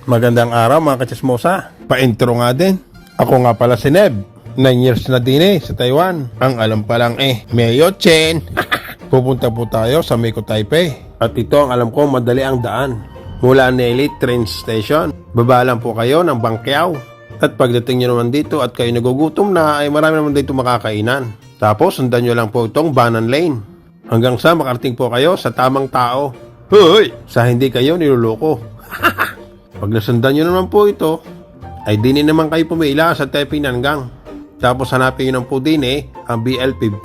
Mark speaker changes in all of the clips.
Speaker 1: Magandang araw mga kachismosa. Pa-intro nga din. Ako nga pala si Neb. 9 years na din sa Taiwan. Ang alam pa lang Mayo Chen. Pupunta po tayo sa Meko Taipei. At ito ang alam ko madali ang daan. Mula Nelly Train Station. Baba lang po kayo ng Bangkiao. At pagdating nyo naman dito at kayo nagugutom na ay marami naman dito makakainan. Tapos sundan nyo lang po itong Banan Lane. Hanggang sa makarating po kayo sa tamang tao. Hoy! Sa hindi kayo niluloko. Pag nasundan nyo naman po ito, ay dini naman kayo pumila sa Taipei Nangang. Tapos hanapin nyo naman po din ang BL15.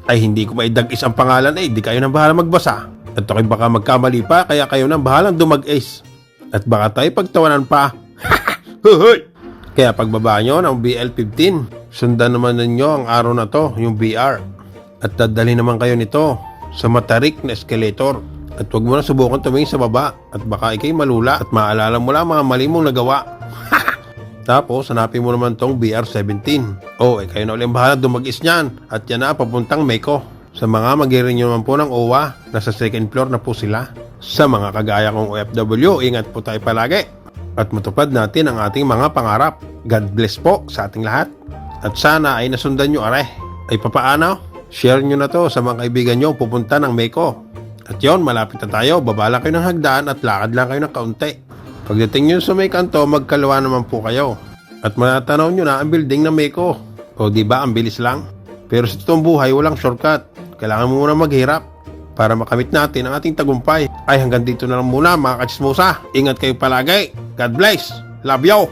Speaker 1: Ay hindi ko maidagis ang pangalan di kayo nang bahala magbasa. At ako'y baka magkamali pa kaya kayo nang bahalang dumag-is. At baka tayo pagtawanan pa. Hoy! Kaya pagbaba nyo ng BL15, sundan naman ninyo ang araw na to, yung BR. At dadali naman kayo nito sa matarik na escalator. At huwag mo na subukan tumingin sa baba at baka ikay malula at maalala mo lang mga mali mong nagawa. Tapos hanapin mo naman tong BR17. Kayo na ulit bahala dumag-is nyan at yan na papuntang Meko. Sa mga mag-i-renew naman po ng OWA, nasa second floor na po sila. Sa mga kagaya kong OFW, ingat po tayo palagi at matupad natin ang ating mga pangarap. God bless po sa ating lahat at sana ay nasundan nyo ay papaano? Share nyo na to sa mga kaibigan nyo pupunta ng Meko. At yon, malapit na tayo, babala kayo ng hagdan at lakad lang kayo ng kaunti. Pagdating nyo sa may kanto, magkalawa naman po kayo. At matatanaw nyo na ang building ng Meko. Di ba ang bilis lang? Pero sa totoong buhay, walang shortcut. Kailangan mo muna maghirap para makamit natin ang ating tagumpay. Ay hanggang dito na lang muna mga kachismosa. Ingat kayo palagi. God bless. Love you.